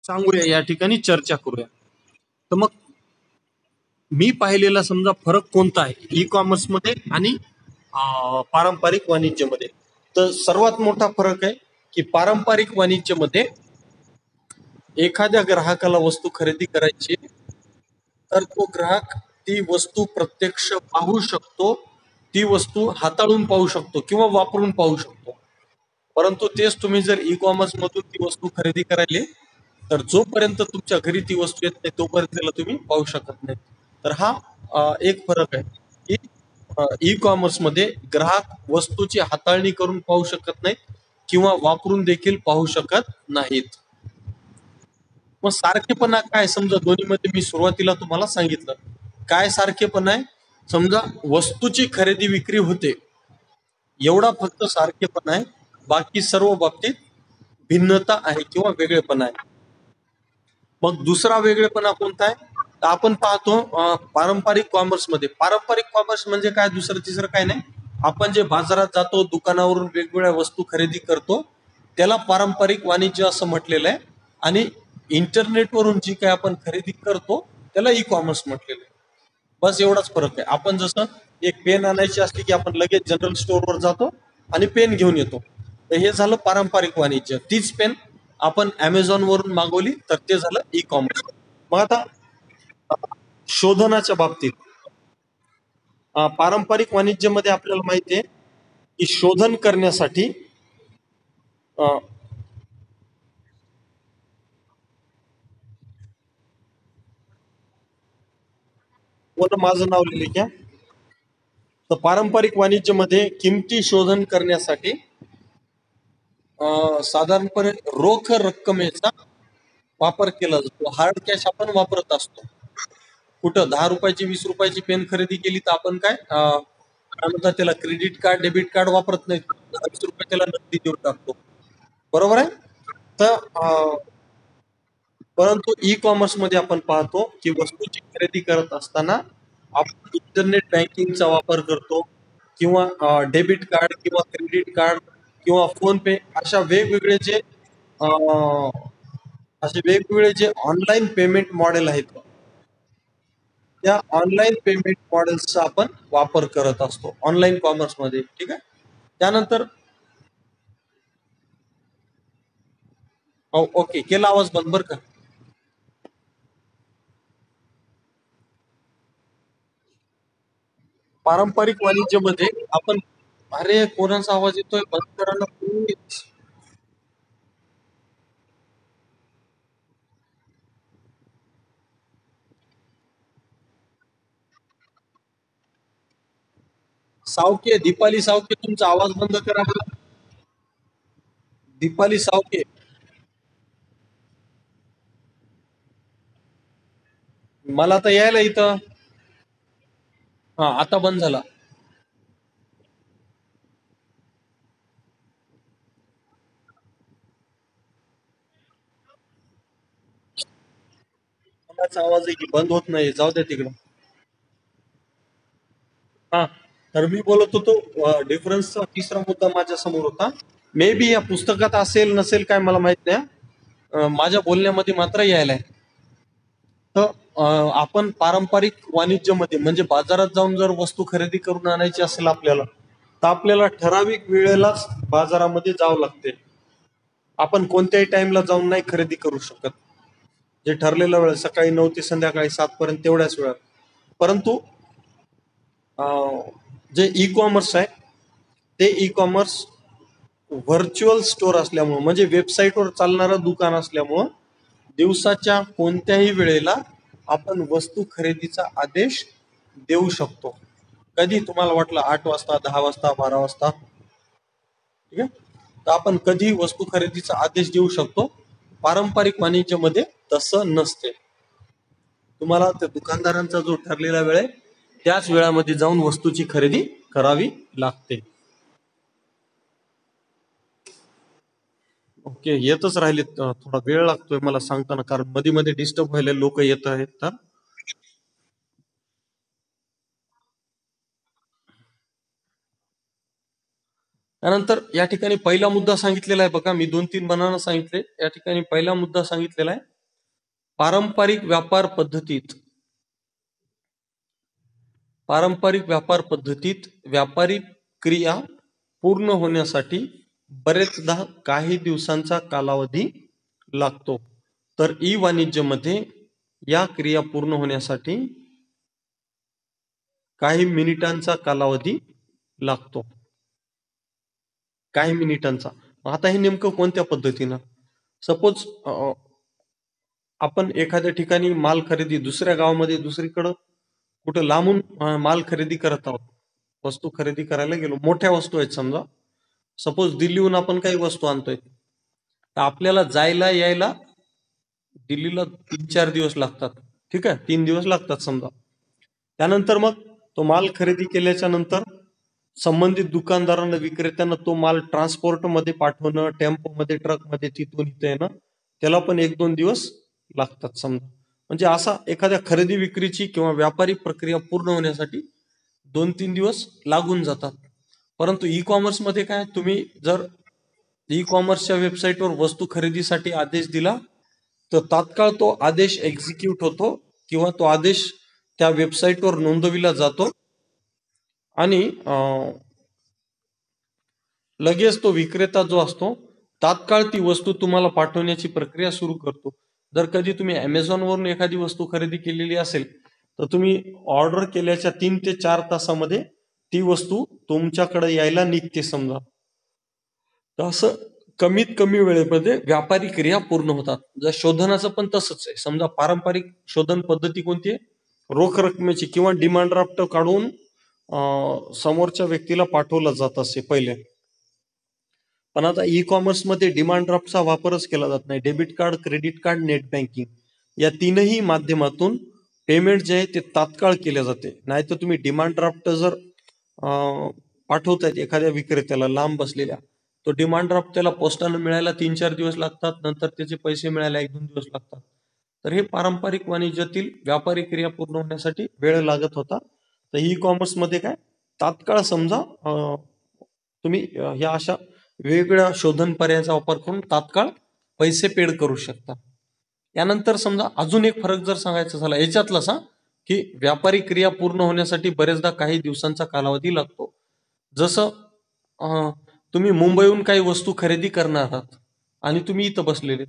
सांगूया, या ठिकाणी चर्चा करूया. तर मग मी पाहिलेला समजा फरक कोणता आहे ई कॉमर्स मध्ये आणि पारंपरिक वाणिज्यमध्ये. तर सर्वात मोठा फरक आहे की पारंपरिक वाणिज्यमध्ये एखाद्या ग्राहकाला वस्तू खरेदी करायची आहे, तर तो ग्राहक ती वस्तू प्रत्यक्ष पाहू शकतो, ती वस्तू हाताळून पाहू शकतो किंवा वापरून पाहू शकतो. परंतु तेच तुम्ही जर ई कॉमर्स मधून ती वस्तू खरेदी करायली, तर जोपर्यंत तुमच्या घरी ती वस्तू येत नाही तोपर्यंत त्याला तुम्ही पाहू शकत नाही. तर हा एक फरक आहे की ई कॉमर्स मध्ये ग्राहक वस्तूची हाताळणी करून पाहू शकत नाहीत किंवा वापरून देखील पाहू शकत नाहीत. मग सारखेपणा काय, समजा दोन्हीमध्ये मी सुरुवातीला तुम्हाला सांगितलं काय सारखेपणा आहे. समजा वस्तूची खरेदी विक्री होते, एवढा फक्त सारखेपणा आहे. बाकी सर्व बाबतीत भिन्नता आहे किंवा वेगळेपणा आहे. मग दुसरा वेगळेपणा कोणता आहे, तर आपण पाहतो पारंपरिक कॉमर्स मध्ये. पारंपरिक कॉमर्स म्हणजे काय, दुसरं तिसरं काय नाही, आपण जे बाजारात जातो, दुकानावरून वेगवेगळ्या वस्तू खरेदी करतो, त्याला पारंपरिक वाणिज्य असं म्हटलेलं आहे. आणि इंटरनेटवरून जी काय आपण खरेदी करतो त्याला ई कॉमर्स म्हटलेलं आहे. बस एवढाच फरक आहे. आपण जसं एक पेन आणायची असली की आपण लगेच जनरल स्टोअरवर जातो आणि पेन घेऊन येतो, तर हे झालं पारंपरिक वाणिज्य. तीच पेन आपण अमेझॉन वरून मागवली तर ते झालं ई कॉमर्स. मग आता शोधनाच्या बाबतीत पारंपरिक वाणिज्यामध्ये आपल्याला माहिती आहे की शोधन करण्यासाठी माझं नाव लिहिले क्या. तर पारंपरिक वाणिज्यमध्ये किमती शोधन करण्यासाठी साधारणपणे रोख रक्कमेचा वापर केला जातो. हार्ड कॅश आपण वापरत असतो. कुठं 10 रुपयाची 20 रुपयाची पेन खरेदी केली तर आपण काय म्हणतात त्याला, क्रेडिट कार्ड डेबिट कार्ड वापरत नाही, 20 रुपये त्याला नगदी देऊन टाकतो. बरोबर आहे. तर परंतु ई कॉमर्स मध्ये आपण पाहतो की वस्तूची खरेदी करत असताना आपण इंटरनेट बँकिंगचा वापर करतो किंवा डेबिट कार्ड किंवा क्रेडिट कार्ड किंवा फोन पे अशा वेगवेगळे जे असे वेगवेगळे जे ऑनलाईन पेमेंट मॉडेल आहेत, त्या ऑनलाईन पेमेंट मॉडेल्सचा आपण वापर करत असतो ऑनलाईन कॉमर्स मध्ये. ठीक आहे. त्यानंतर ओके, केला आवाज बंद बरं का. पारंपरिक वाणिज्यमध्ये आपण, अरे कोणाचा आवाज येतोय, बंद करा ना प्लीज. सावके, दीपाली सावके, तुमचा आवाज बंद करा बरं. दीपाली सावके, मला तर यायला इथं. हा, आता बंद झाला. कोणाचा आवाज आहे की बंद होत नाही, जाऊ द्या तिकडं. हा, तर मी बोलत होतो डिफरन्सचा तिसरा मुद्दा माझ्या समोर होता. मे बी या पुस्तकात असेल नसेल काय मला माहित नाही, माझ्या बोलण्यामध्ये मात्र यायलाय. तर आपण पारंपरिक वाणिज्यमध्ये म्हणजे बाजारात जाऊन जर वस्तू खरेदी करून आणायची असेल आपल्याला, तर आपल्याला ठराविक वेळेलाच बाजारामध्ये जावं लागते. आपण कोणत्याही टाइमला जाऊन नाही खरेदी करू शकत. जे ठरलेला वेळ सकाळी 9 ते संध्याकाळी 7 पर्यंत तेवढ्याच वेळात. परंतु जे ई कॉमर्स आहे ते ई कॉमर्स व्हर्च्युअल स्टोअर असल्यामुळं, म्हणजे वेबसाईटवर चालणारं दुकान असल्यामुळं दिवसाच्या कोणत्याही वेळेला आपण वस्तू खरेदीचा आदेश देऊ शकतो. कधी तुम्हाला वाटलं 8 वाजता, 10 वाजता, 12 वाजता, ठीक आहे, तर आपण कधी वस्तू खरेदीचा आदेश देऊ शकतो. पारंपरिक वाणिज्यमध्ये तसं नसते. तुम्हाला त्या दुकानदारांचा जो ठरलेला वेळ आहे त्याच वेळामध्ये जाऊन वस्तूची खरेदी करावी लागते. ओके, येतच राहिले, थोडा वेळ लागतोय मला सांगताना, कारण मध्ये मध्ये डिस्टर्ब व्हायला लोक येत आहेत. तर त्यानंतर या ठिकाणी पहिला मुद्दा सांगितलेला आहे बघा, मी 2-3 बनाना सांगितले, या ठिकाणी पहिला मुद्दा सांगितलेला आहे पारंपरिक व्यापार पद्धतीत व्यापारी क्रिया पूर्ण होण्यासाठी बरेचदा काही दिवसांचा कालावधी लागतो, तर ई वाणिज्यमध्ये या क्रिया पूर्ण होण्यासाठी काही मिनिटांचा कालावधी लागतो, काही मिनिटांचा. आता हे नेमकं कोणत्या पद्धतीनं? सपोज आपण एखाद्या ठिकाणी माल खरेदी दुसऱ्या गावामध्ये दुसरीकडं कुठं लांबून माल खरेदी करत आहोत, वस्तू खरेदी करायला गेलो, मोठ्या वस्तू आहेत समजा, सपोज दिल्लीहून आपण काही वस्तू आणतोय, तर आपल्याला जायला यायला दिल्लीला 3-4 दिवस लागतात. ठीक आहे, 3 दिवस लागतात समजा. त्यानंतर मग तो माल खरेदी केल्याच्या नंतर संबंधित दुकानदारांना विक्रेत्यांना तो माल ट्रान्सपोर्टमध्ये पाठवणं, टेम्पोमध्ये ट्रकमध्ये तिथून इथे येणं, त्याला पण 1-2 दिवस लागतात समजा. म्हणजे असा एखाद्या खरेदी विक्रीची किंवा व्यापारी प्रक्रिया पूर्ण होण्यासाठी 2-3 दिवस लागून जातात. परंतु ई कॉमर्समध्ये काय, तुम्ही जर ई कॉमर्सच्या वेबसाईटवर वस्तू खरेदीसाठी आदेश दिला तर तात्काळ तो आदेश एक्झिक्यूट होतो किंवा तो आदेश त्या वेबसाईटवर नोंदविला जातो आणि लगेच तो विक्रेता जो असतो तात्काळ ती वस्तू तुम्हाला पाठवण्याची प्रक्रिया सुरू करतो. जर कधी तुम्ही अमेझॉनवरून एखादी वस्तू खरेदी केलेली असेल तर तुम्ही ऑर्डर केल्याच्या 3 ते 4 तासामध्ये ती वस्तू तुमच्याकडे यायला निघते समजा. तर असं कमीत कमी वेळेमध्ये व्यापारी क्रिया पूर्ण होतात. जर शोधनाचं पण तसंच आहे. समजा पारंपरिक शोधन पद्धती कोणती आहे? रोख रकमेची किंवा डिमांड ड्राफ्ट काढून समोरच्या व्यक्तीला पाठवलं जात असे पहिले. पण आता ई कॉमर्समध्ये डिमांड ड्राफ्टचा वापरच केला जात नाही. Debit card, credit card, net banking या तीनही माध्यमातून पेमेंट जे आहे ते तात्काळ केले जाते. नाहीतर तुम्ही डिमांड ड्राफ्ट जर पाठवतायत एखाद्या विक्रेत्याला लांब बसलेल्या, तो डिमांड ड्राफ्ट त्याला पोस्टानं मिळायला 3-4 दिवस लागतात, नंतर त्याचे पैसे मिळायला 1-2 दिवस लागतात. तर हे पारंपरिक वाणिज्यातील व्यापारी क्रिया पूर्ण होण्यासाठी वेळ लागत होता. तर ई कॉमर्समध्ये काय, तात्काळ समजा तुम्ही ह्या अशा वेगवेगळ्या शोधन पर्यायाचा वापर करून तात्काळ पैसे पेड करू शकता. यानंतर समजा अजून एक फरक जर सांगायचा झाला याच्यातलाच, की व्यापारी क्रिया पूर्ण होण्यासाठी बरेचदा काही दिवसांचा कालावधी लागतो. जसं तुम्ही मुंबईहून काही वस्तू खरेदी करणार आहात आणि तुम्ही इथं बसलेले,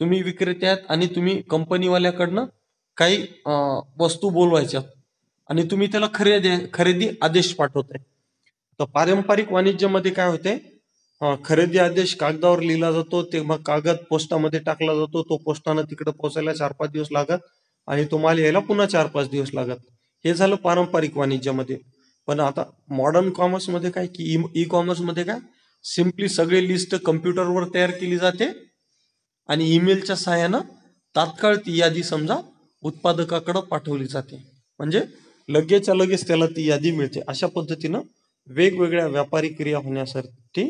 तुम्ही विक्रेते आहात आणि तुम्ही कंपनीवाल्याकडनं काही वस्तू बोलवायच्या आणि तुम्ही त्याला खरेदी आदेश पाठवताय. तर पारंपरिक वाणिज्यामध्ये काय होते, खरेदी आदेश कागदावर लिहिला जातो, ते मग कागद पोस्टामध्ये टाकला जातो, तो पोस्टानं तिकडे पोहोचायला 4-5 दिवस लागत आणि तो माल यायला पुन्हा 4-5 दिवस लागत. हे झालं पारंपरिक वाणिज्यामध्ये. पण आता मॉडर्न कॉमर्समध्ये काय, की ई कॉमर्समध्ये काय, सिम्पली सगळी लिस्ट कम्प्युटरवर तयार केली जाते आणि ईमेलच्या सहाय्यानं तात्काळ ती यादी समजा उत्पादकाकडे पाठवली जाते. म्हणजे लगेचच्या लगेच त्याला ती यादी मिळते. अशा पद्धतीनं वेगवेगळ्या व्यापारी क्रिया होण्यासाठी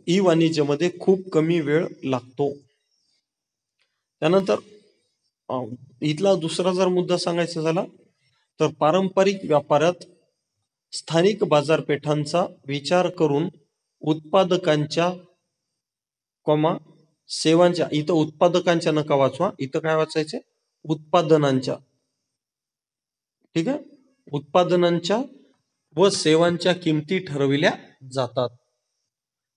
ई वाणिज्यामध्ये खूप कमी वेळ लागतो. त्यानंतर इथला दुसरा जर मुद्दा सांगायचा झाला तर पारंपरिक व्यापारात स्थानिक बाजारपेठांचा विचार करून उत्पादकांच्या सेवांच्या, इथं उत्पादकांच्या नका वाचवा, इथं काय वाचायचे, उत्पादनांच्या. ठीक आहे, उत्पादनांच्या व सेवांच्या किमती ठरविल्या जातात.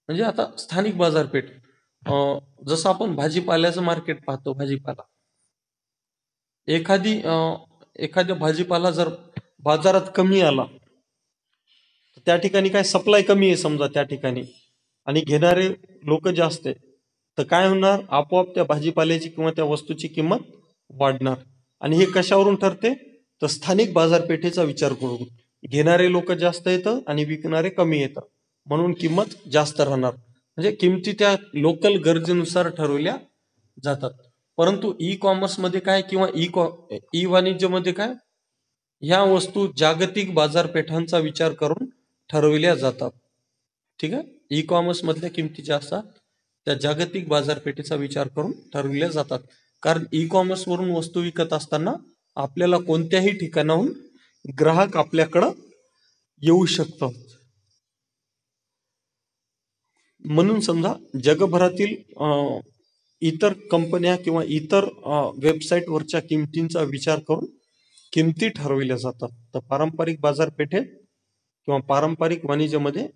म्हणजे आता स्थानिक बाजारपेठ, जसं आपण भाजीपाल्याचं मार्केट पाहतो, भाजीपाला एखाद्या भाजीपाला जर बाजारात कमी आला, त्या ठिकाणी काय सप्लाय कमी आहे समजा त्या ठिकाणी आणि घेणारे लोक जास्त आहे, तर काय होणार, आपोआप त्या भाजीपाल्याची किंवा त्या वस्तूची किंमत वाढणार. आणि हे कशावरून ठरते, तर स्थानिक बाजारपेठेचा विचार करून. घेणारे लोक जास्त येतं आणि विकणारे कमी येतं, म्हणून किंमत जास्त राहणार. म्हणजे किमती त्या लोकल गरजेनुसार ठरवल्या जातात. परंतु ई कॉमर्समध्ये काय किंवा ई वाणिज्यमध्ये काय, ह्या वस्तू जागतिक बाजारपेठांचा विचार करून ठरविल्या जातात. ठीक आहे, ई कॉमर्स मधल्या किमती ज्या असतात त्या जागतिक बाजारपेठेचा विचार करून ठरविल्या जातात. कारण ई कॉमर्स वरून वस्तू विकत असताना आपल्याला कोणत्याही ठिकाणाहून ग्राहक आपल्याकडं येऊ शकतात. म्हणून समजा जगभरातील इतर कंपन्या किंवा इतर वेबसाईटवरच्या किमतींचा विचार करून किमती ठरविल्या जातात. तर पारंपरिक बाजारपेठेत किंवा पारंपरिक वाणिज्यामध्ये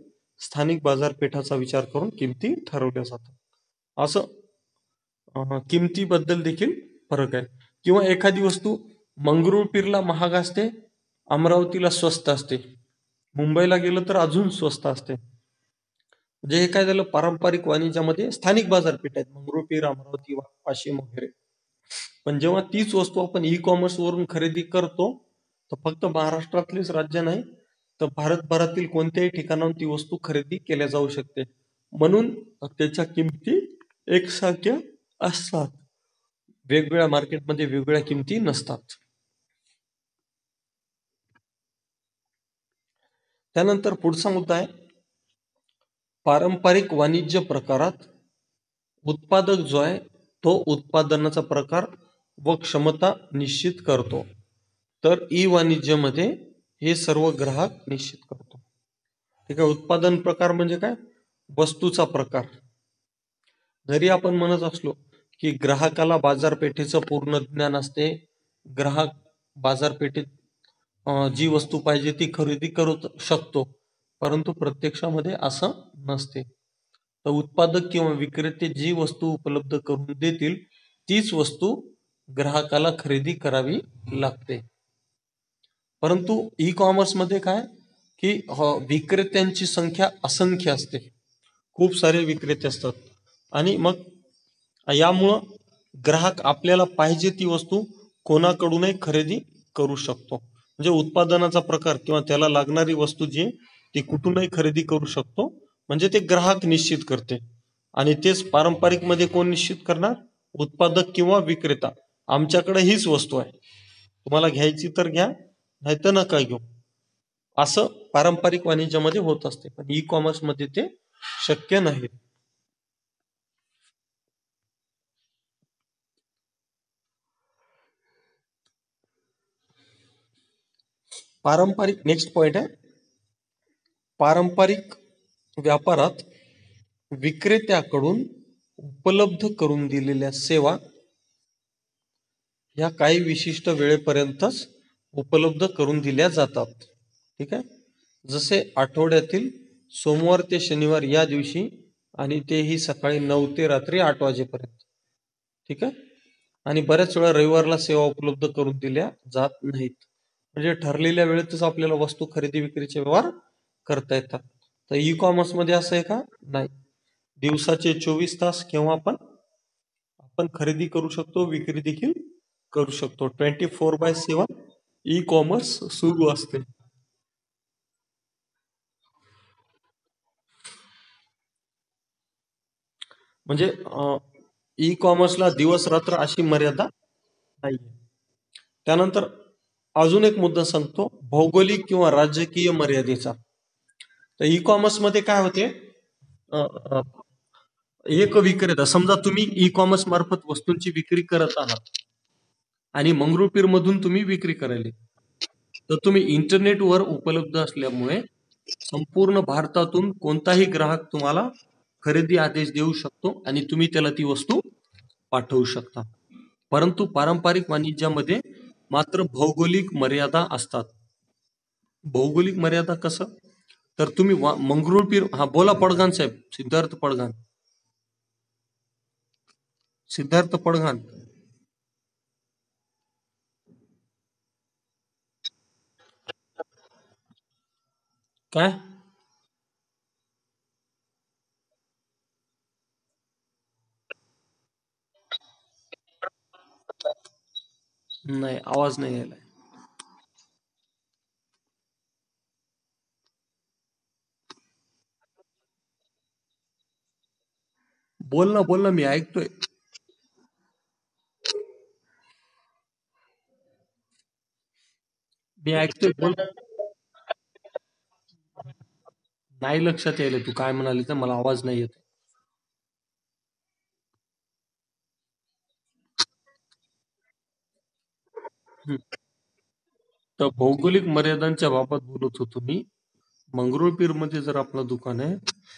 स्थानिक बाजारपेठाचा विचार करून किमती ठरवल्या जातात. असं किमतीबद्दल देखील फरक आहे. किंवा एखादी वस्तू मंगरुळपीरला महाग असते, अमरावतीला स्वस्त असते, मुंबईला गेलं तर अजून स्वस्त असते. म्हणजे हे काय झालं, पारंपरिक वाणिज्यामध्ये स्थानिक बाजारपेठ आहेत, मंगरुळपीर, अमरावती, वाशिम वगैरे. पण जेव्हा तीच वस्तू आपण ई कॉमर्स वरून खरेदी करतो, तर फक्त महाराष्ट्रातलेच राज्य नाही तर भारतभरातील कोणत्याही ठिकाणाहून ती वस्तू खरेदी केल्या जाऊ शकते. म्हणून त्याच्या किमती एकसारख्या असतात. वेगवेगळ्या मार्केटमध्ये वेगवेगळ्या किमती नसतात. त्यानंतर पुढचा मुद्दा आहे, पारंपरिक वाणिज्य प्रकारात उत्पादक जो आहे तो उत्पादनाचा प्रकार व क्षमता निश्चित करतो, तर ई वाणिज्यमध्ये हे सर्व ग्राहक निश्चित करतो. ठीक आहे. उत्पादन प्रकार म्हणजे काय, वस्तूचा प्रकार. जरी आपण म्हणत असलो की ग्राहकाला बाजारपेठेचं पूर्ण ज्ञान असते, ग्राहक बाजारपेठेत जी वस्तू पाहिजे ती खरेदी करू शकतो, परंतु प्रत्यक्षामध्ये असं नसते. तर उत्पादक किंवा विक्रेते जी वस्तू उपलब्ध करून देतील तीच वस्तू ग्राहकाला खरेदी करावी लागते. परंतु ई कॉमर्स मध्ये काय की विक्रेत्यांची संख्या असंख्य असते, खूप सारे विक्रेते असतात आणि मग यामुळं ग्राहक आपल्याला पाहिजे ती वस्तू कोणाकडूनही खरेदी करू शकतो. म्हणजे उत्पादनाचा प्रकार किंवा त्याला लागणारी वस्तू जी ती कुठूनही खरेदी करू शकतो, म्हणजे ते ग्राहक निश्चित करते. आणि तेच पारंपरिक मध्ये कोण निश्चित करणार, उत्पादक किंवा विक्रेता. आमच्याकडे हीच वस्तू आहे, तुम्हाला घ्यायची तर घ्या, नाही तर नका घेऊ, असं पारंपरिक वाणिज्यामध्ये होत असते. पण ई कॉमर्स मध्ये ते शक्य नाही. पारंपरिक नेक्स्ट पॉइंट आहे, पारंपरिक व्यापारात विक्रेत्याकडून उपलब्ध करून दिलेल्या सेवा ह्या काही विशिष्ट वेळेपर्यंतच उपलब्ध करून दिल्या जातात. ठीक आहे. जसे आठवड्यातील सोमवार ते शनिवार या दिवशी, आणि तेही सकाळी 9 ते रात्री 8 वाजेपर्यंत. ठीक आहे. आणि बऱ्याच वेळा रविवारला सेवा उपलब्ध करून दिल्या जात नाहीत. म्हणजे ठरलेल्या वेळेतच आपल्याला वस्तू खरेदी विक्रीचे व्यवहार करता येतात. तर ई कॉमर्स मध्ये असं आहे का, नाही. दिवसाचे 24 तास केव्हा पण आपण खरेदी करू शकतो, विक्री देखील करू शकतो. 24/7 ई कॉमर्स सुरू असते. म्हणजे ई कॉमर्सला दिवस रात्र अशी मर्यादा नाही. त्यानंतर अजून एक मुद्दा सांगतो, भौगोलिक किंवा राजकीय मर्यादेचा. तर ई कॉमर्स मध्ये काय होते, एक विक्रेता, समजा तुम्ही ई कॉमर्स मार्फत वस्तूंची विक्री करत आहात आणि मंगरुळपीर मधून तुम्ही विक्री करायला, तर तुम्ही इंटरनेटवर उपलब्ध असल्यामुळे संपूर्ण भारतातून कोणताही ग्राहक तुम्हाला खरेदी आदेश देऊ शकतो आणि तुम्ही त्याला ती वस्तू पाठवू शकता. परंतु पारंपरिक वाणिज्यामध्ये मात्र भौगोलिक मर्यादा असतात. भौगोलिक मर्यादा कसं, तर तुम्ही मंगरुळपीर, हा बोला पडघान साहेब, सिद्धार्थ पडघान, सिद्धार्थ पडघान. काय नाही, आवाज नाही यायला. बोल ना, बोल ना, मी ऐकतोय. मी ऐकतोय, बोल. नाही लक्षात यायला तू काय म्हणाली, तर मला आवाज नाही येत. हं. तर भौगोलिक मर्यादांच्या बाबत बोलत होतो मी. मंगरुळपीर मध्ये जर आपलं दुकान आहे,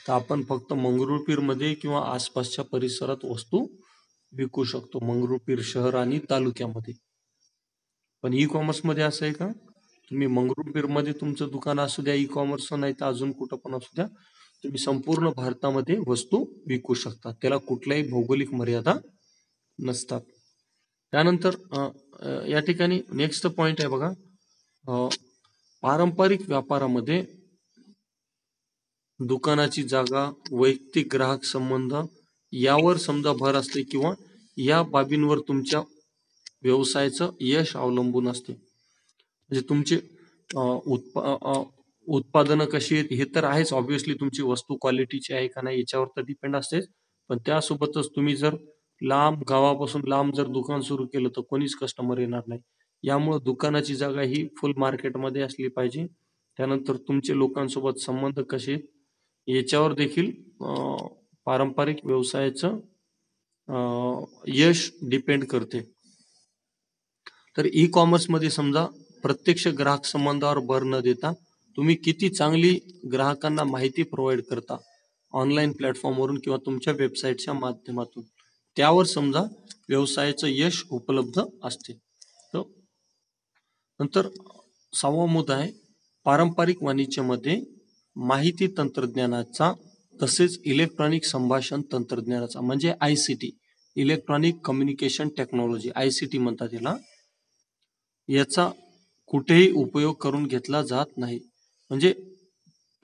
तर आपण फक्त मंगरुळपीर मध्ये किंवा आसपासच्या परिसरात वस्तू विकू शकतो मंगरुळपीर शहर आणि तालुक्यामध्ये. पण ई कॉमर्स मध्ये असं आहे का, तुम्ही मंगरुळपीर मध्ये तुमचं दुकान असू द्या, ई कॉमर्स नाही तर अजून कुठं पण असू द्या, तुम्ही संपूर्ण भारतामध्ये वस्तू विकू शकता. त्याला कुठल्याही भौगोलिक मर्यादा नसतात. त्यानंतर या ठिकाणी नेक्स्ट पॉइंट आहे बघा, पारंपरिक व्यापारामध्ये दुकानाची जागा, वैयक्तिक ग्राहक संबंध यावर समजा भर असते किंवा या बाबींवर तुमच्या व्यवसायाचं यश अवलंबून असते. म्हणजे तुमचे उत्पादनं कशी आहेत हे तर आहेच, ऑब्व्हियसली तुमची वस्तू क्वालिटीची आहे का नाही याच्यावर तर डिपेंड असतेच. पण त्यासोबतच तुम्ही जर लांब गावापासून लांब जर दुकान सुरू केलं तर कोणीच कस्टमर येणार नाही. यामुळे दुकानाची जागा ही फुल मार्केटमध्ये असली पाहिजे. त्यानंतर तुमचे लोकांसोबत संबंध कसे आहेत याच्यावर देखील पारंपरिक व्यवसायाचं यश डिपेंड करते. तर ई कॉमर्स मध्ये समजा प्रत्यक्ष ग्राहक संबंधावर भर न देता तुम्ही किती चांगली ग्राहकांना माहिती प्रोव्हाइड करता ऑनलाईन प्लॅटफॉर्मवरून किंवा तुमच्या वेबसाईटच्या माध्यमातून, त्यावर समजा व्यवसायाचं यश उपलब्ध असते. तर नंतर 6वा मुद्दा आहे, पारंपरिक वाणिज्यामध्ये माहिती तंत्रज्ञानाचा तसेच इलेक्ट्रॉनिक संभाषण तंत्रज्ञानाचा म्हणजे ICT, electronic communication technology, ICT म्हणतात याला, याचा कुठेही उपयोग करून घेतला जात नाही. म्हणजे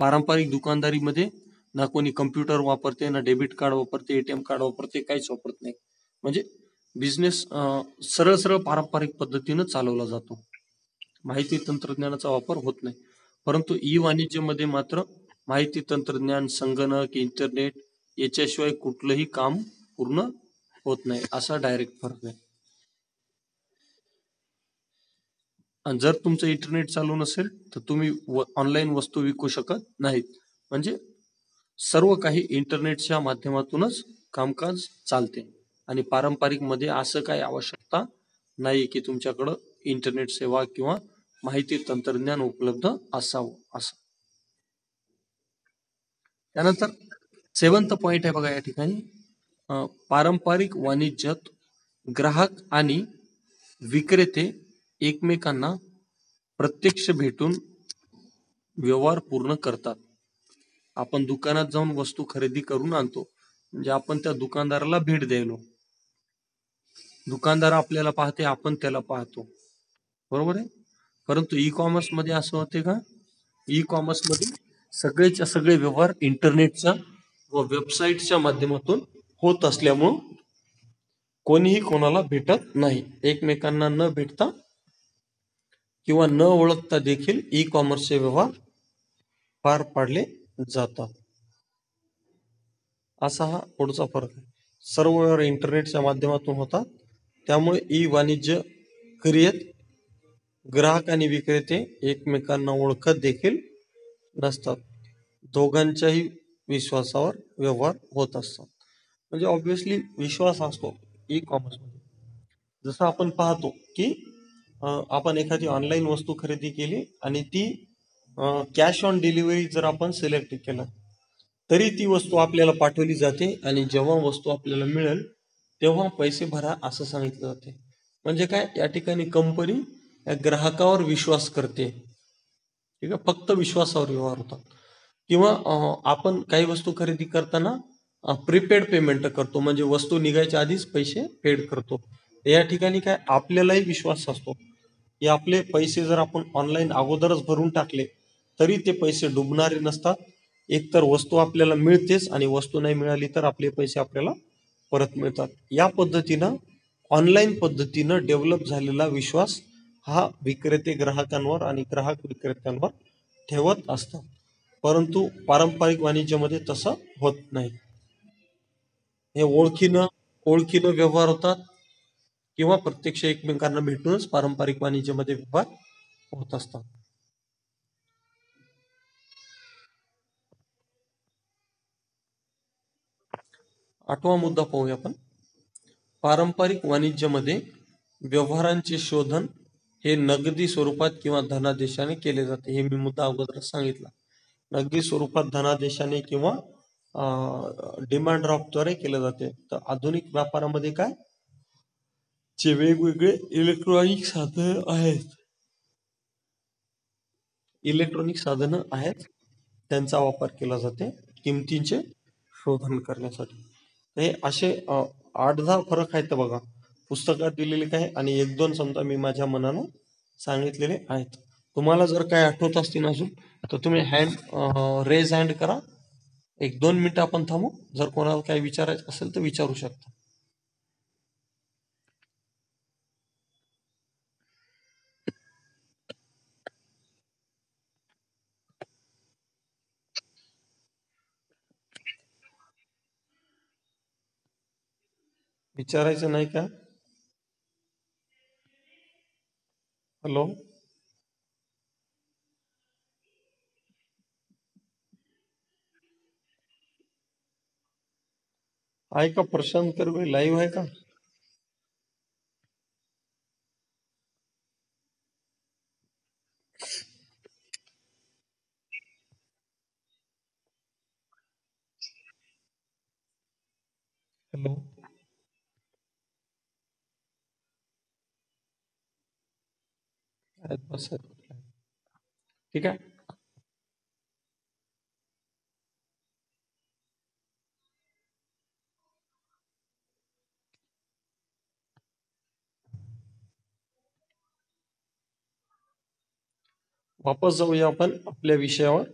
पारंपरिक दुकानदारीमध्ये ना कोणी कम्प्युटर वापरते, ना डेबिट कार्ड वापरते, ATM कार्ड वापरते, काहीच वापरत नाही. म्हणजे बिझनेस सरळ सरळ पारंपरिक पद्धतीनं चालवला जातो, माहिती तंत्रज्ञानाचा वापर होत नाही. परंतु ई वाणिज्यमध्ये मात्र माहिती तंत्रज्ञान, संगणक, इंटरनेट याच्याशिवाय कुठलंही काम पूर्ण होत नाही, असा डायरेक्ट फरक आहे. आणि जर तुमचं इंटरनेट चालू नसेल तर तुम्ही ऑनलाईन वस्तू विकू शकत नाहीत. म्हणजे सर्व काही इंटरनेटच्या माध्यमातूनच कामकाज चालते आणि पारंपरिक मध्ये असं काही आवश्यकता नाही की तुमच्याकडं इंटरनेट सेवा किंवा माहिती तंत्रज्ञान उपलब्ध असावं असं. त्यानंतर 7th पॉइंट आहे बघा या ठिकाणी, पारंपरिक वाणिज्यात ग्राहक आणि विक्रेते एकमेकांना प्रत्यक्ष भेटून व्यवहार पूर्ण करतात. आपण दुकानात जाऊन वस्तू खरेदी करून आणतो म्हणजे आपण त्या दुकानदाराला भेट द्यायलो, दुकानदार आपल्याला पाहते, आपण त्याला पाहतो, बरोबर आहे. परंतु ई कॉमर्स मध्ये असं होते का, ई कॉमर्स मध्ये सगळेच्या सगळे व्यवहार इंटरनेटच्या व वेबसाईटच्या माध्यमातून होत असल्यामुळं कोणीही कोणाला भेटत नाही. एकमेकांना न भेटता किंवा न ओळखता देखील ई कॉमर्सचे व्यवहार पार पाडले जातात. असा हा पुढचा फरक आहे. सर्व व्यवहार इंटरनेटच्या माध्यमातून होतात, त्यामुळे ई वाणिज्य क्रियेत ग्राहक आणि विक्रेते एकमेकांना ओळखत देखील नसतात, दोघांच्याही विश्वासावर व्यवहार होत असतात. म्हणजे ऑब्व्हियसली विश्वास असतो ई कॉमर्स मध्ये. जसं आपण पाहतो की आपण एखादी ऑनलाईन वस्तू खरेदी केली आणि ती कॅश ऑन डिलिव्हरी जर आपण सिलेक्ट केलं तरी ती वस्तू आपल्याला पाठवली जाते आणि जेव्हा वस्तू आपल्याला मिळेल तेव्हा पैसे भरा असं सांगितलं जाते. म्हणजे काय, या ठिकाणी कंपनी ग्राहकावर विश्वास करते, ठीक आहे, फक्त विश्वासावर व्यवहार होतात. किंवा आपण काही वस्तू खरेदी करताना प्रीपेड पेमेंट करतो, म्हणजे वस्तू निघायच्या आधीच पैसे पेड करतो. या ठिकाणी काय, आपल्यालाही विश्वास असतो की आपले पैसे जर आपण ऑनलाईन अगोदरच भरून टाकले तरी ते पैसे डुबणारे नसतात. एकतर वस्तू आपल्याला मिळतेच आणि वस्तू नाही मिळाली तर आपले पैसे आपल्याला परत मिळतात. या पद्धतीनं ऑनलाईन पद्धतीनं डेव्हलप झालेला विश्वास हा विक्रेते ग्राहकांवर आणि ग्राहक विक्रेत्यांवर ठेवत असतात. परंतु पारंपरिक वाणिज्यामध्ये तसं होत नाही. हे ओळखीनं व्यवहार होतात किंवा प्रत्यक्ष एकमेकांना भेटूनच पारंपरिक वाणिज्यामध्ये व्यवहार होत असतात. 8वा मुद्दा पाहूया आपण. पारंपरिक वाणिज्यामध्ये व्यवहारांचे शोधन हे नगदी स्वरूपात किंवा धनादेशाने केले जाते. हे मी मुद्दा अगोदर सांगितला. नगदी स्वरूपात धनादेशाने किंवा डिमांड ड्राफ्टद्वारे केलं जाते. तर आधुनिक व्यापारामध्ये काय, जे वेगवेगळे इलेक्ट्रॉनिक साधनं आहेत त्यांचा वापर केला जाते किमतींचे शोधन करण्यासाठी. हे असे 8-10 फरक आहेत बघा पुस्तकात दिलेले काय, आणि 1-2 समजा मी माझ्या मनानं सांगितलेले आहेत. तुम्हाला जर काय आठवत असतील अजून तर तुम्ही रेज हँड करा. 1-2 मिनिटं आपण थांबू. जर कोणाला काही विचारायचं असेल तर विचारू शकता. विचारायचं नाही का? हॅलो, आहे का? प्रशांत कर्वे लाईव्ह आहे का? हॅलो, आहेत बस आहेत. ठीक आहे. वापस जाऊया आपण आपल्या विषयावर,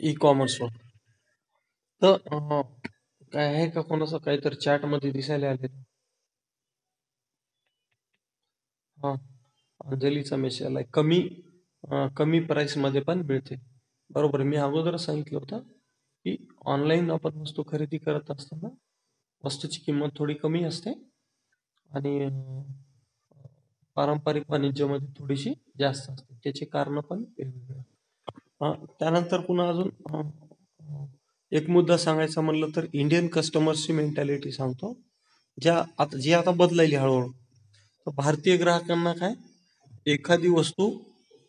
ई कॉमर्सवर. तर काय आहे का कोणाचं काहीतरी चॅट मध्ये दिसायला आले? हा, अंजलीचा मेसेज आलाय. कमी प्राइस मध्ये पण मिळते. बरोबर. मी अगोदर सांगितलं होतं की ऑनलाईन आपण वस्तू खरेदी करत असताना वस्तूची किंमत थोडी कमी असते आणि पारंपरिक वाणिज्यामध्ये थोडीशी जास्त असते. त्याची कारण पण वेगवेगळे. त्यानंतर पुन्हा अजून एक मुद्दा सांगायचा म्हणलं तर इंडियन कस्टमर्सची मेंटॅलिटी सांगतो, जी आता बदलायली हळूहळू. तर भारतीय ग्राहकांना काय, एखादी वस्तू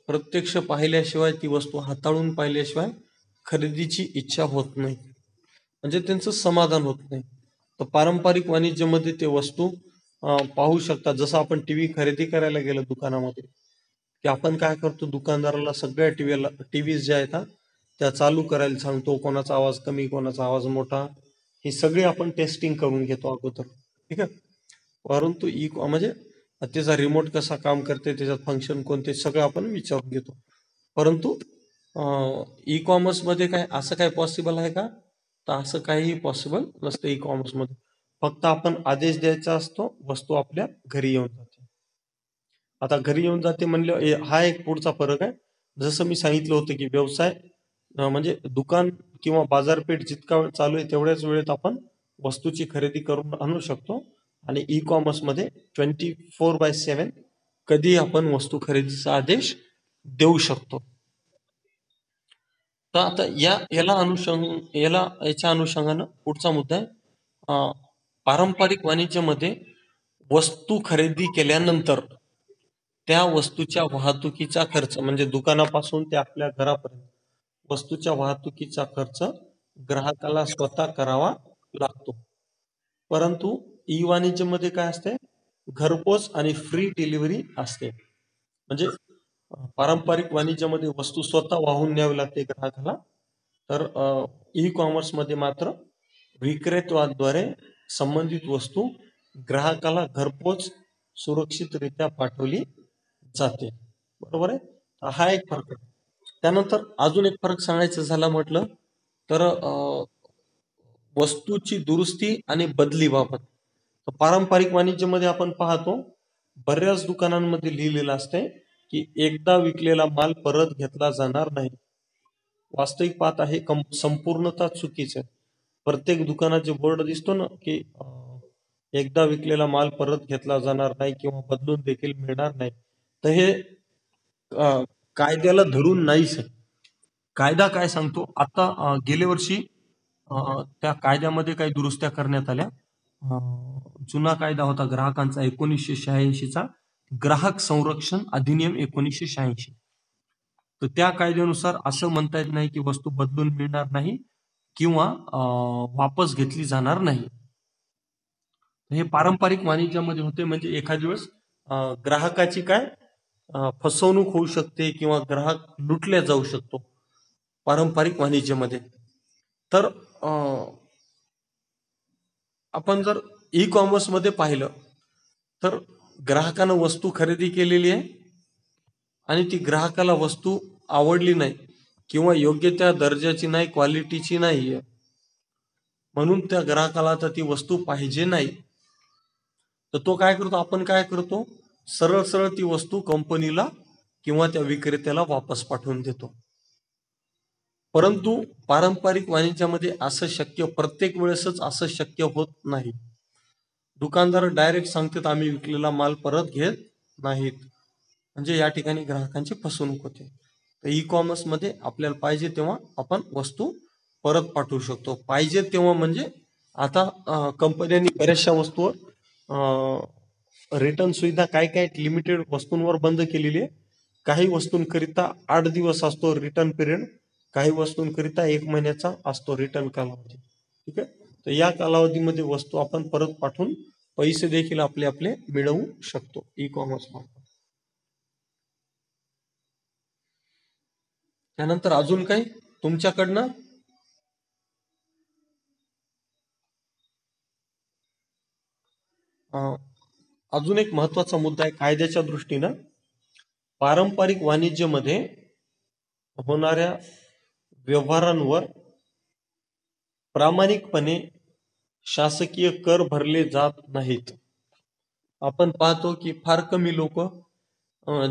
प्रत्यक्ष पाहिल्याशिवाय, ती वस्तू हाताळून पाहिल्याशिवाय खरेदीची इच्छा होत नाही, म्हणजे त्यांचं समाधान होत नाही. तर पारंपरिक वाणिज्यामध्ये ते वस्तू पाहू शकतात. जसं आपण टीव्ही खरेदी करायला गेलो दुकानामध्ये, की आपण काय करतो, दुकानदाराला सगळ्या टीव्ही ज्या आहेत त्या चालू करायला सांगतो. कोणाचा आवाज कमी, कोणाचा आवाज मोठा, ही सगळी आपण टेस्टिंग करून घेतो अगोदर. ठीक आहे. परंतु म्हणजे त्याचा रिमोट कसा काम करते, त्याच्यात फंक्शन कोणते, सगळं आपण विचारून घेतो. परंतु ई कॉमर्स मध्ये काय असं काय पॉसिबल आहे का? तर असं काही पॉसिबल नसतं ई कॉमर्स मध्ये. फक्त आपण आदेश द्यायचा असतो, वस्तू आपल्या घरी येऊन जाते. आता घरी येऊन जाते म्हणलं, हा एक पुढचा फरक आहे. जसं मी सांगितलं होतं की व्यवसाय म्हणजे दुकान किंवा बाजारपेठ जितका वेळ चालू आहे तेवढ्याच वेळेत आपण वस्तूची खरेदी करून आणू शकतो. आणि ई कॉमर्स मध्ये 24/7 कधी आपण वस्तू खरेदीचा आदेश देऊ शकतो. तर आता याच्या अनुषंगानं पुढचा मुद्दा आहे, पारंपरिक वाणिज्यामध्ये वस्तू खरेदी केल्यानंतर त्या वस्तूच्या वाहतुकीचा खर्च, म्हणजे दुकानापासून ते आपल्या घरापर्यंत वस्तूच्या वाहतुकीचा खर्च ग्राहकाला स्वतः करावा लागतो. परंतु ई वाणिज्यमध्ये काय असते, घरपोच आणि फ्री डिलिव्हरी असते. म्हणजे पारंपरिक वाणिज्यामध्ये वस्तू स्वतः वाहून न्यावी लागते ग्राहकाला. तर ई कॉमर्स मध्ये मात्र विक्रेत्याद्वारे संबंधित वस्तू ग्राहकाला घरपोच सुरक्षितरित्या पाठवली जाते. बरोबर आहे. हा एक फरक आहे. त्यानंतर अजून एक फरक सांगायचं झाला म्हटलं तर वस्तूची दुरुस्ती आणि बदली बाबत. पारंपरिक वाणिज्यामध्ये आपण पाहतो, बऱ्याच दुकानांमध्ये लिहिलेलं असते की एकदा विकलेला माल परत घेतला जाणार नाही. वास्तविक पाहता हे संपूर्णतः चुकीचं आहे. प्रत्येक दुकानात जे बोर्ड दिसतो ना की एकदा विकलेला माल परत घेतला जाणार नाही किंवा बदलून देखील मिळणार नाही, तर हे कायद्याला धरून नाहीच आहे. कायदा काय सांगतो, आता गेल्या वर्षी त्या कायद्यामध्ये काही दुरुस्त्या करण्यात आल्या. जुना कायदा होता ग्राहकांचा 1986 चा, ग्राहक संरक्षण अधिनियम 1986. तर त्या कायद्यानुसार असं म्हणता येत नाही की वस्तू बदलून मिळणार नाही किंवा वापस घेतली जाणार नाही. हे पारंपरिक वाणिज्यामध्ये होते, म्हणजे एखाद्या वेळेस ग्राहकाची काय फसवणूक होऊ शकते किंवा ग्राहक लुटल्या जाऊ शकतो पारंपरिक वाणिज्यामध्ये. तर आपण जर ई कॉमर्स मध्ये पाहिलं तर ग्राहकानं वस्तू खरेदी केलेली आहे आणि ती ग्राहकाला वस्तू आवडली नाही किंवा योग्य त्या दर्जाची नाही, क्वालिटीची नाही आहे, म्हणून त्या ग्राहकाला तर ती वस्तू पाहिजे नाही. तर तो काय करतो, आपण काय करतो, सरळ सरळ ती वस्तू कंपनीला किंवा त्या विक्रेत्याला वापस पाठवून देतो. परंतु पारंपरिक वाणिज्यामध्ये असं शक्य, प्रत्येक वेळेसच असं शक्य होत नाही. दुकानदार डायरेक्ट सांगतात आम्ही विकलेला माल परत घेत नाहीत, म्हणजे या ठिकाणी ग्राहकांची फसवणूक होते. तर ई कॉमर्स मध्ये आपल्याला पाहिजे तेव्हा आपण वस्तू परत पाठवू शकतो. पाहिजे तेव्हा म्हणजे आता कंपन्यांनी बऱ्याचशा वस्तूवर रिटर्न सुविधा काय काय लिमिटेड वस्तूंवर बंद केलेली आहे. काही वस्तूंकरिता 8 दिवस असतो रिटर्न पिरियड, काही वस्तूंकरिता 1 महिन्याचा असतो रिटर्न कालावधी. ठीक आहे, तर या कालावधीमध्ये वस्तू आपण परत पाठवून पैसे देखील आपले आपले मिळवू शकतो ई कॉमर्स मार्फत. त्यानंतर अजून काही तुमच्याकडनं? अजून एक महत्वाचा मुद्दा आहे कायद्याच्या दृष्टीनं. पारंपरिक वाणिज्यामध्ये होणाऱ्या व्यवहारांवर प्रामाणिकपणे शासकीय कर भरले जात नाहीत. आपण पाहतो की फार कमी लोक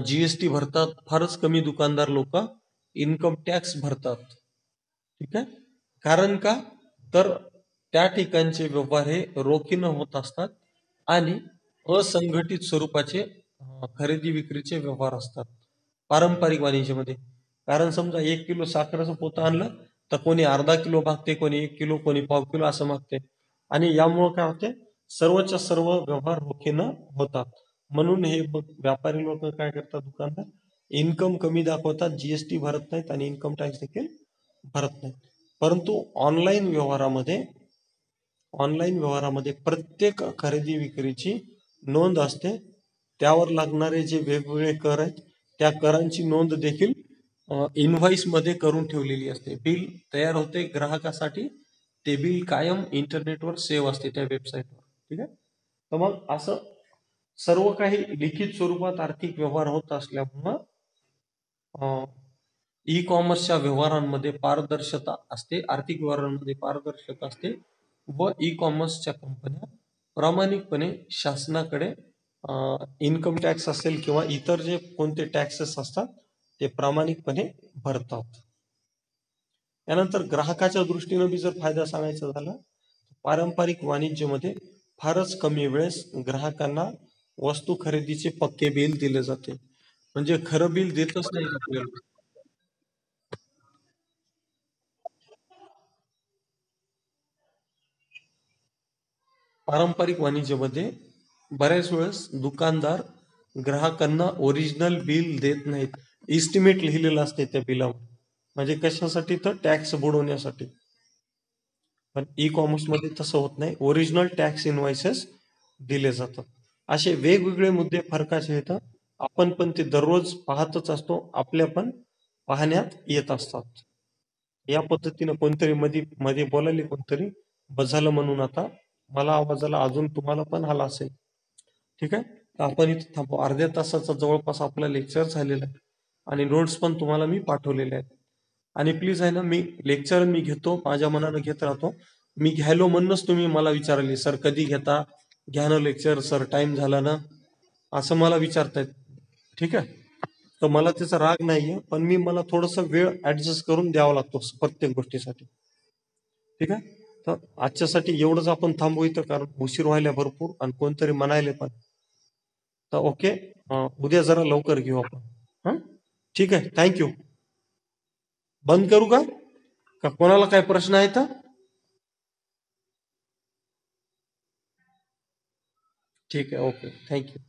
जीएसटी भरतात, फारच कमी दुकानदार लोक इन्कम टॅक्स भरतात. ठीक आहे, कारण का, तर त्या ठिकाणचे व्यवहार हे रोखीनं होत असतात आणि असंघटित स्वरूपाचे खरेदी विक्रीचे व्यवहार असतात पारंपरिक वाणिज्यामध्ये. कारण समजा 1 किलो साखरेचं पोतं आणलं तर कोणी अर्धा किलो मागते, कोणी 1 किलो, कोणी पाव किलो असं मागते, आणि यामुळे काय होते, सर्वच्या सर्व व्यवहार रोखीनं होतात. म्हणून हे व्यापारी लोक काय करतात, दुकानदार इन्कम कमी दाखवतात, जीएसटी भरत नाहीत आणि इन्कम टॅक्स देखील भरत नाहीत. परंतु ऑनलाईन व्यवहारामध्ये प्रत्येक खरेदी विक्रीची नोंद असते. त्यावर लागणारे जे वेगवेगळे कर आहेत त्या करांची नोंद देखील इनव्हॉइस मध्ये करून ठेवलेली असते. बिल तयार होते ग्राहकासाठी, ते बिल कायम इंटरनेटवर सेव्ह असते त्या वेबसाईटवर. ठीक आहे, तर मग असं सर्व काही लिखित स्वरूपात आर्थिक व्यवहार होत असल्यामुळं ई कॉमर्सच्या व्यवहारांमध्ये पारदर्शकता असते, आर्थिक व्यवहारांमध्ये पारदर्शकता असते व ई कॉमर्सच्या कंपन्या प्रामाणिकपणे शासनाकडे इन्कम टॅक्स असेल किंवा इतर जे कोणते टॅक्सेस असतात ते प्रामाणिकपणे भरतात. यानंतर ग्राहकाच्या दृष्टीनं बी जर फायदा सांगायचा झाला, पारंपरिक वाणिज्यामध्ये फारच कमी वेळेस ग्राहकांना वस्तू खरेदीचे पक्के बिल दिले जाते, म्हणजे खरं बिल देतच नाही आपल्याला. पारंपरिक वाणिज्यामध्ये बऱ्याच वेळेस दुकानदार ग्राहकांना ओरिजिनल बिल देत नाहीत, इस्टिमेट लिहिलेलं असते त्या बिलावर, म्हणजे कशासाठी, तर टॅक्स बुडवण्यासाठी. पण ई कॉमर्स मध्ये तसं होत नाही, ओरिजिनल टॅक्स इनव्हॉइसेस दिले जातात. असे वेगवेगळे मुद्दे फरकाचे आहेत, आपण पण ते दररोज पाहतच असतो, आपल्या पण पाहण्यात येत असतात. या पद्धतीनं कोणतरी मध्ये मध्ये बोलायले कोणतरी बझालं म्हणून, आता मला आवाजाला अजून तुम्हाला पण आला असेल. ठीक आहे, तर आपण इथे थांबू. अर्ध्या तासाचा जवळपास आपला लेक्चर झालेला आहे आणि नोट्स पण तुम्हाला मी पाठवलेले आहेत. आणि प्लीज आहे ना, मी लेक्चर मी घेतो, माझ्या मनानं घेत राहतो. मी घ्यायलो म्हणूनच तुम्ही मला विचारले, सर कधी घेता, घ्या ना लेक्चर, सर टाइम झाला ना, असं मला विचारतायत. ठीक आहे, तर मला त्याचा राग नाहीये, पण मला थोडस वेळ ऍडजस्ट करून द्यावा लागतो प्रत्येक गोष्टीसाठी. ठीक आहे, तर आजच्यासाठी एवढंच आपण थांबू इथं, कारण उशीर व्हायला भरपूर आणि कोणतरी म्हणायले पण. तर ओके, उद्या जरा लवकर घेऊ आपण. हा, ठीक आहे, थँक्यू. बंद करू का, का कोणाला काय प्रश्न आहेत? ठीक आहे, ओके, थँक्यू.